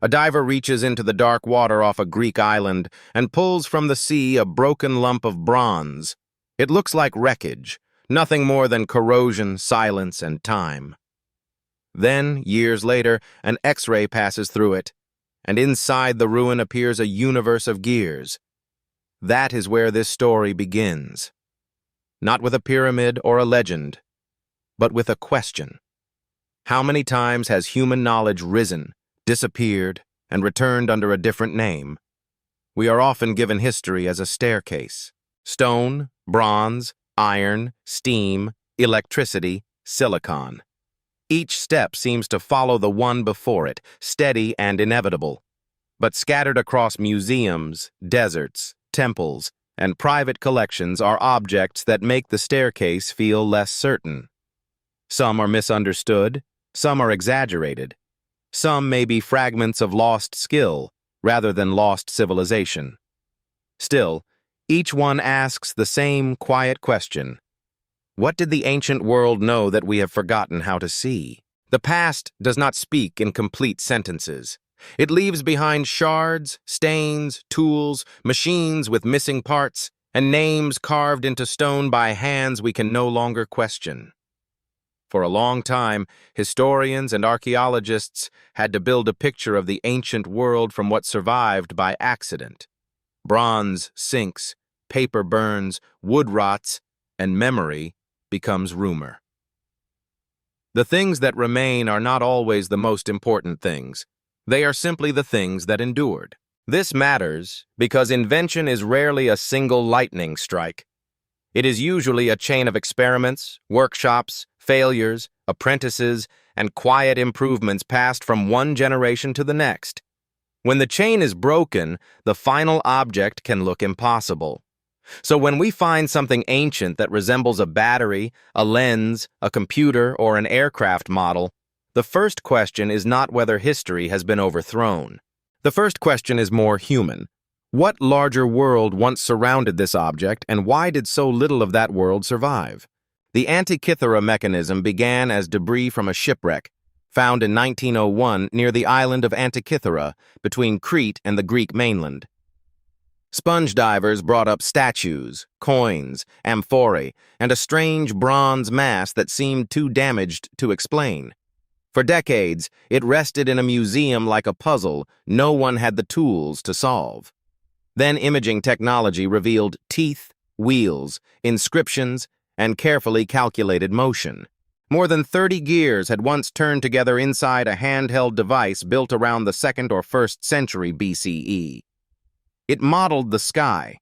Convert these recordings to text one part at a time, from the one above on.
A diver reaches into the dark water off a Greek island and pulls from the sea a broken lump of bronze. It looks like wreckage, nothing more than corrosion, silence, and time. Then, years later, an X-ray passes through it, and inside the ruin appears a universe of gears. That is where this story begins. Not with a pyramid or a legend, but with a question. How many times has human knowledge risen, disappeared, and returned under a different name? We are often given history as a staircase. Stone, bronze, iron, steam, electricity, silicon. Each step seems to follow the one before it, steady and inevitable. But scattered across museums, deserts, temples, and private collections are objects that make the staircase feel less certain. Some are misunderstood, some are exaggerated. Some may be fragments of lost skill rather than lost civilization. Still, each one asks the same quiet question. What did the ancient world know that we have forgotten how to see? The past does not speak in complete sentences. It leaves behind shards, stains, tools, machines with missing parts, and names carved into stone by hands we can no longer question. For a long time, historians and archaeologists had to build a picture of the ancient world from what survived by accident. Bronze sinks, paper burns, wood rots, and memory becomes rumor. The things that remain are not always the most important things. They are simply the things that endured. This matters because invention is rarely a single lightning strike. It is usually a chain of experiments, workshops, failures, apprentices, and quiet improvements passed from one generation to the next. When the chain is broken, the final object can look impossible. So when we find something ancient that resembles a battery, a lens, a computer, or an aircraft model, the first question is not whether history has been overthrown. The first question is more human. What larger world once surrounded this object, and why did so little of that world survive? The Antikythera Mechanism began as debris from a shipwreck, found in 1901 near the island of Antikythera, between Crete and the Greek mainland. Sponge divers brought up statues, coins, amphorae, and a strange bronze mass that seemed too damaged to explain. For decades, it rested in a museum like a puzzle no one had the tools to solve. Then imaging technology revealed teeth, wheels, inscriptions, and carefully calculated motion. More than 30 gears had once turned together inside a handheld device built around the 2nd or 1st century BCE. It modeled the sky.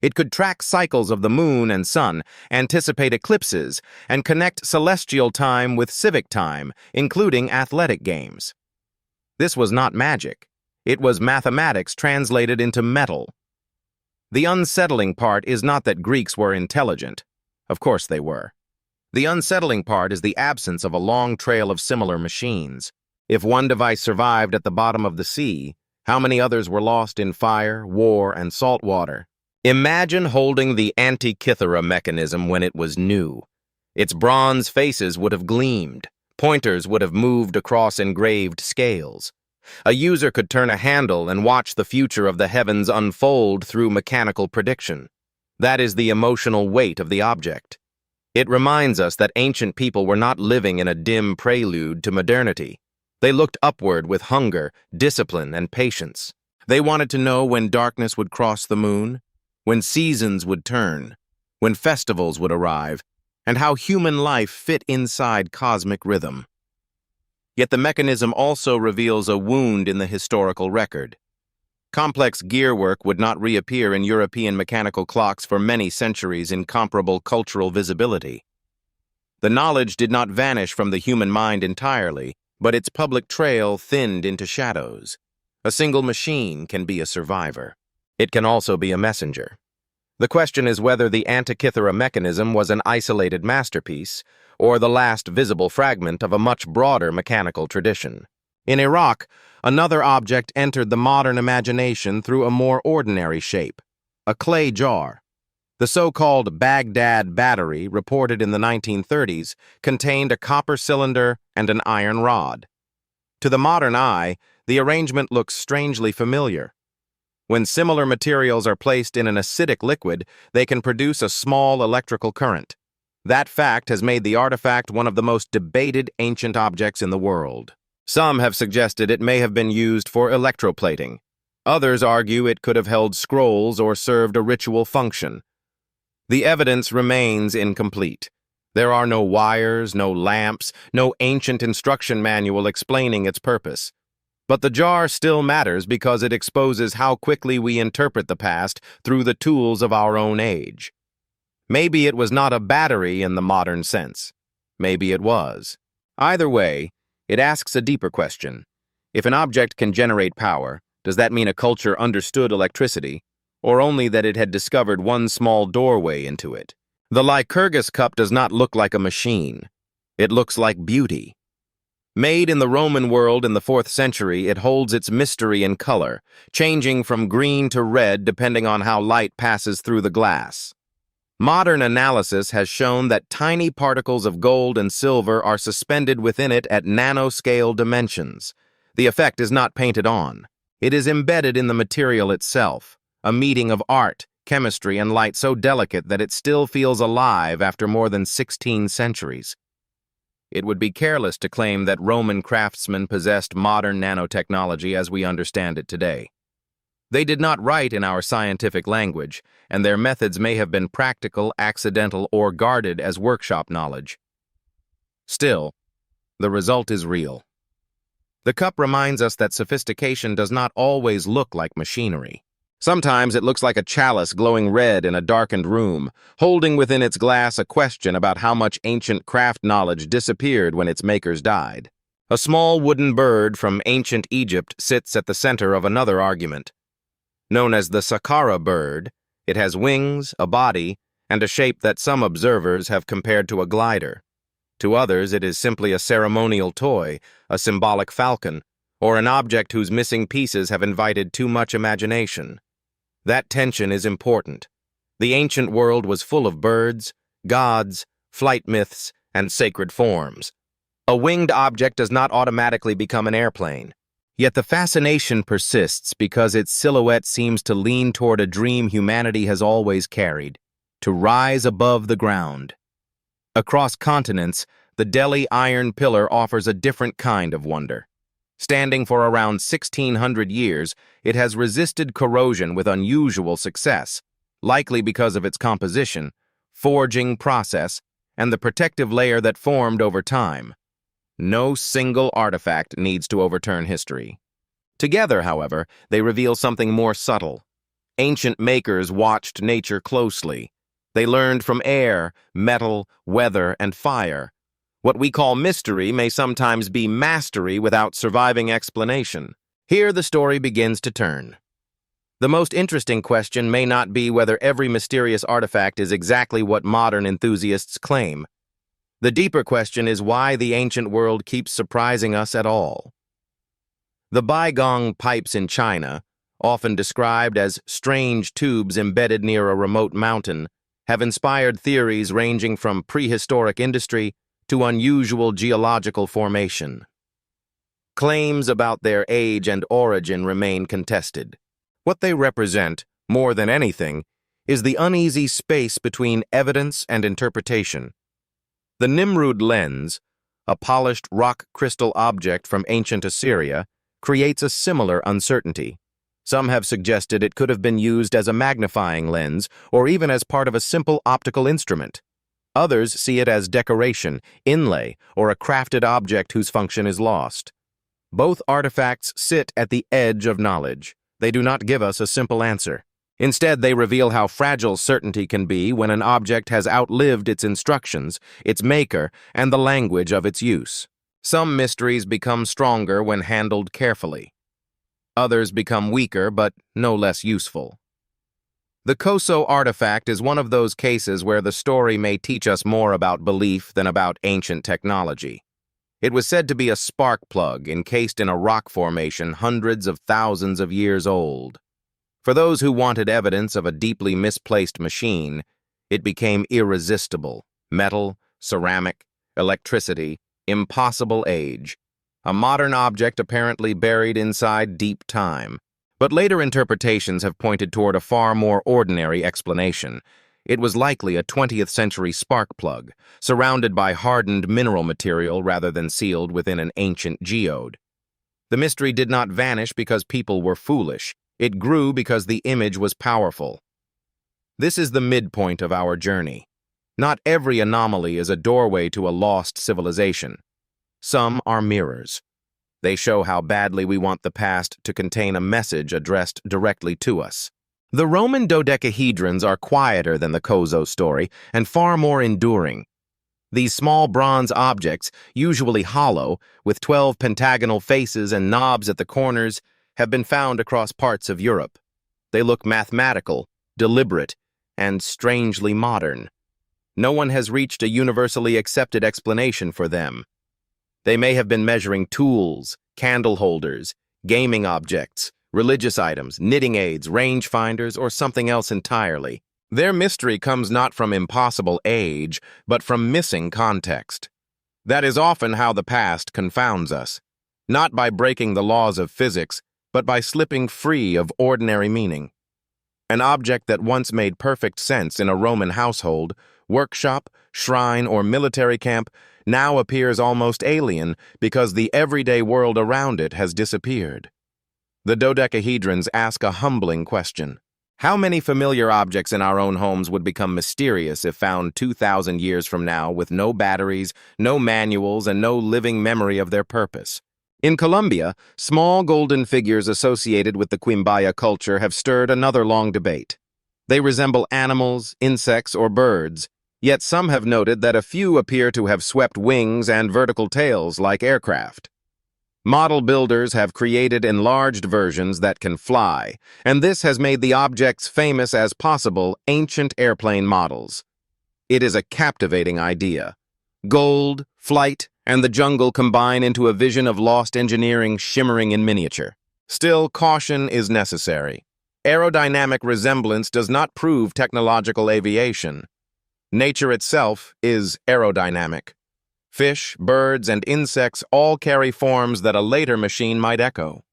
It could track cycles of the moon and sun, anticipate eclipses, and connect celestial time with civic time, including athletic games. This was not magic. It was mathematics translated into metal. The unsettling part is not that Greeks were intelligent. Of course they were. The unsettling part is the absence of a long trail of similar machines. If one device survived at the bottom of the sea, how many others were lost in fire, war, and salt water? Imagine holding the Antikythera Mechanism when it was new. Its bronze faces would have gleamed. Pointers would have moved across engraved scales. A user could turn a handle and watch the future of the heavens unfold through mechanical prediction. That is the emotional weight of the object. It reminds us that ancient people were not living in a dim prelude to modernity. They looked upward with hunger, discipline, and patience. They wanted to know when darkness would cross the moon, when seasons would turn, when festivals would arrive, and how human life fit inside cosmic rhythm. Yet the mechanism also reveals a wound in the historical record. Complex gearwork would not reappear in European mechanical clocks for many centuries in comparable cultural visibility. The knowledge did not vanish from the human mind entirely, but its public trail thinned into shadows. A single machine can be a survivor. It can also be a messenger. The question is whether the Antikythera Mechanism was an isolated masterpiece or the last visible fragment of a much broader mechanical tradition. In Iraq, another object entered the modern imagination through a more ordinary shape, a clay jar. The so-called Baghdad Battery, reported in the 1930s, contained a copper cylinder and an iron rod. To the modern eye, the arrangement looks strangely familiar. When similar materials are placed in an acidic liquid, they can produce a small electrical current. That fact has made the artifact one of the most debated ancient objects in the world. Some have suggested it may have been used for electroplating. Others argue it could have held scrolls or served a ritual function. The evidence remains incomplete. There are no wires, no lamps, no ancient instruction manual explaining its purpose. But the jar still matters because it exposes how quickly we interpret the past through the tools of our own age. Maybe it was not a battery in the modern sense. Maybe it was. Either way, it asks a deeper question. If an object can generate power, does that mean a culture understood electricity, or only that it had discovered one small doorway into it? The Lycurgus Cup does not look like a machine. It looks like beauty. Made in the Roman world in the 4th century, it holds its mystery in color, changing from green to red depending on how light passes through the glass. Modern analysis has shown that tiny particles of gold and silver are suspended within it at nanoscale dimensions. The effect is not painted on. It is embedded in the material itself, a meeting of art, chemistry, and light so delicate that it still feels alive after more than 16 centuries. It would be careless to claim that Roman craftsmen possessed modern nanotechnology as we understand it today. They did not write in our scientific language, and their methods may have been practical, accidental, or guarded as workshop knowledge. Still, the result is real. The cup reminds us that sophistication does not always look like machinery. Sometimes it looks like a chalice glowing red in a darkened room, holding within its glass a question about how much ancient craft knowledge disappeared when its makers died. A small wooden bird from ancient Egypt sits at the center of another argument. Known as the Saqqara bird, it has wings, a body, and a shape that some observers have compared to a glider. To others, it is simply a ceremonial toy, a symbolic falcon, or an object whose missing pieces have invited too much imagination. That tension is important. The ancient world was full of birds, gods, flight myths, and sacred forms. A winged object does not automatically become an airplane. Yet the fascination persists because its silhouette seems to lean toward a dream humanity has always carried, to rise above the ground. Across continents, the Delhi iron pillar offers a different kind of wonder. Standing for around 1,600 years, it has resisted corrosion with unusual success, likely because of its composition, forging process, and the protective layer that formed over time. No single artifact needs to overturn history. Together, however, they reveal something more subtle. Ancient makers watched nature closely. They learned from air, metal, weather, and fire. What we call mystery may sometimes be mastery without surviving explanation. Here the story begins to turn. The most interesting question may not be whether every mysterious artifact is exactly what modern enthusiasts claim. The deeper question is why the ancient world keeps surprising us at all. The Baigong pipes in China, often described as strange tubes embedded near a remote mountain, have inspired theories ranging from prehistoric industry to unusual geological formation. Claims about their age and origin remain contested. What they represent, more than anything, is the uneasy space between evidence and interpretation. The Nimrud lens, a polished rock crystal object from ancient Assyria, creates a similar uncertainty. Some have suggested it could have been used as a magnifying lens or even as part of a simple optical instrument. Others see it as decoration, inlay, or a crafted object whose function is lost. Both artifacts sit at the edge of knowledge. They do not give us a simple answer. Instead, they reveal how fragile certainty can be when an object has outlived its instructions, its maker, and the language of its use. Some mysteries become stronger when handled carefully. Others become weaker but no less useful. The Koso artifact is one of those cases where the story may teach us more about belief than about ancient technology. It was said to be a spark plug encased in a rock formation hundreds of thousands of years old. For those who wanted evidence of a deeply misplaced machine, it became irresistible. Metal, ceramic, electricity, impossible age. a modern object apparently buried inside deep time. But later interpretations have pointed toward a far more ordinary explanation. It was likely a 20th century spark plug, surrounded by hardened mineral material rather than sealed within an ancient geode. The mystery did not vanish because people were foolish. It grew because the image was powerful. This is the midpoint of our journey. Not every anomaly is a doorway to a lost civilization. Some are mirrors. They show how badly we want the past to contain a message addressed directly to us. The Roman dodecahedrons are quieter than the Kozo story and far more enduring. These small bronze objects, usually hollow, with 12 pentagonal faces and knobs at the corners, have been found across parts of Europe. They look mathematical, deliberate, and strangely modern. No one has reached a universally accepted explanation for them. They may have been measuring tools, candle holders, gaming objects, religious items, knitting aids, rangefinders, or something else entirely. Their mystery comes not from impossible age, but from missing context. That is often how the past confounds us, not by breaking the laws of physics, but by slipping free of ordinary meaning. An object that once made perfect sense in a Roman household, workshop, shrine, or military camp now appears almost alien because the everyday world around it has disappeared. The dodecahedrons ask a humbling question. How many familiar objects in our own homes would become mysterious if found 2,000 years from now with no batteries, no manuals, and no living memory of their purpose? In Colombia, small golden figures associated with the Quimbaya culture have stirred another long debate. They resemble animals, insects, or birds, yet some have noted that a few appear to have swept wings and vertical tails like aircraft. Model builders have created enlarged versions that can fly, and this has made the objects famous as possible ancient airplane models. It is a captivating idea. Gold, flight, and the jungle combine into a vision of lost engineering shimmering in miniature. Still, caution is necessary. Aerodynamic resemblance does not prove technological aviation. Nature itself is aerodynamic. Fish, birds, and insects all carry forms that a later machine might echo.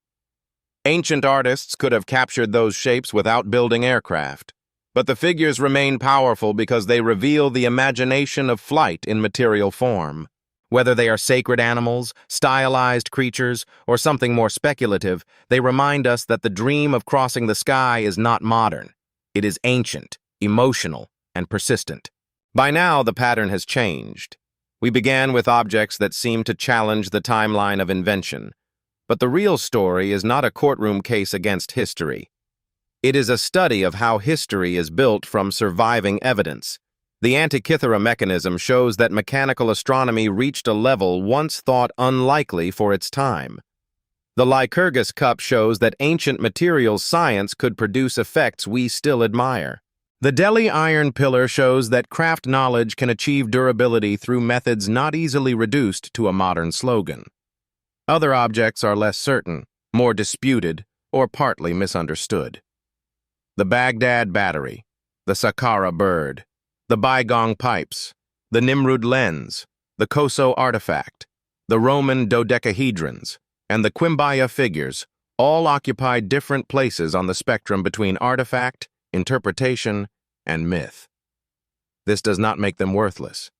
Ancient artists could have captured those shapes without building aircraft, but the figures remain powerful because they reveal the imagination of flight in material form. Whether they are sacred animals, stylized creatures, or something more speculative, they remind us that the dream of crossing the sky is not modern. It is ancient, emotional, and persistent. By now, the pattern has changed. We began with objects that seem to challenge the timeline of invention. But the real story is not a courtroom case against history. It is a study of how history is built from surviving evidence. The Antikythera Mechanism shows that mechanical astronomy reached a level once thought unlikely for its time. The Lycurgus Cup shows that ancient materials science could produce effects we still admire. The Delhi iron pillar shows that craft knowledge can achieve durability through methods not easily reduced to a modern slogan. Other objects are less certain, more disputed, or partly misunderstood. The Baghdad Battery, the Saqqara bird, the Baigong pipes, the Nimrud lens, the Koso artifact, the Roman dodecahedrons, and the Quimbaya figures all occupy different places on the spectrum between artifact, interpretation, and myth. This does not make them worthless.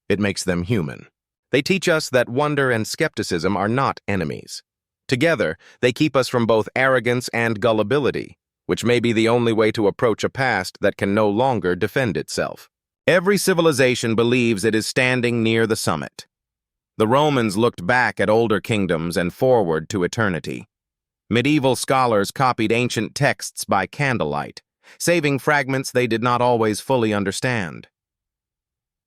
It makes them human. They teach us that wonder and skepticism are not enemies. Together, they keep us from both arrogance and gullibility, which may be the only way to approach a past that can no longer defend itself. Every civilization believes it is standing near the summit. The Romans looked back at older kingdoms and forward to eternity. Medieval scholars copied ancient texts by candlelight, saving fragments they did not always fully understand.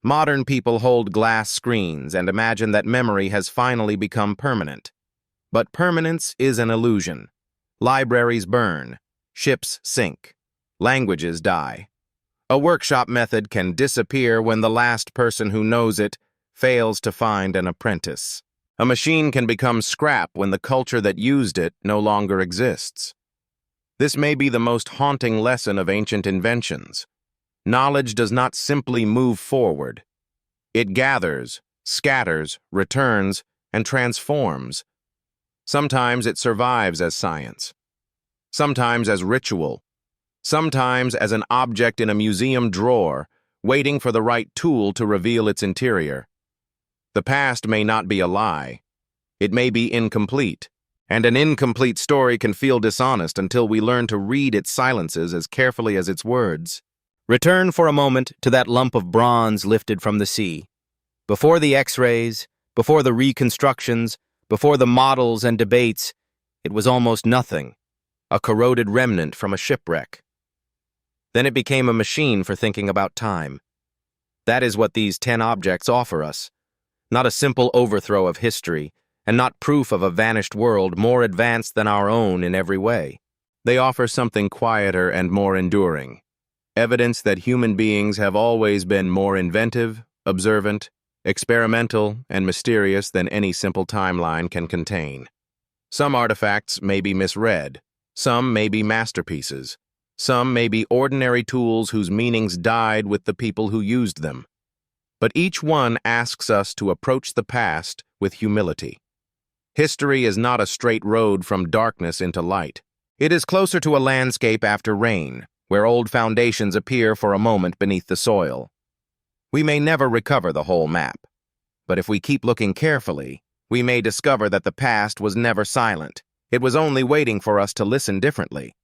Modern people hold glass screens and imagine that memory has finally become permanent. But permanence is an illusion. Libraries burn, ships sink, languages die. A workshop method can disappear when the last person who knows it fails to find an apprentice. A machine can become scrap when the culture that used it no longer exists. This may be the most haunting lesson of ancient inventions. Knowledge does not simply move forward. It gathers, scatters, returns, and transforms, Sometimes it survives as science, sometimes as ritual, sometimes as an object in a museum drawer, waiting for the right tool to reveal its interior. The past may not be a lie. It may be incomplete, and an incomplete story can feel dishonest until we learn to read its silences as carefully as its words. Return for a moment to that lump of bronze lifted from the sea. Before the X-rays, before the reconstructions, before the models and debates, it was almost nothing, a corroded remnant from a shipwreck. Then it became a machine for thinking about time. That is what these 10 objects offer us. Not a simple overthrow of history, and not proof of a vanished world more advanced than our own in every way. They offer something quieter and more enduring. Evidence that human beings have always been more inventive, observant, experimental, and mysterious than any simple timeline can contain. Some artifacts may be misread. Some may be masterpieces. Some may be ordinary tools whose meanings died with the people who used them. But each one asks us to approach the past with humility. History is not a straight road from darkness into light. It is closer to a landscape after rain, where old foundations appear for a moment beneath the soil. We may never recover the whole map, but if we keep looking carefully, we may discover that the past was never silent. It was only waiting for us to listen differently.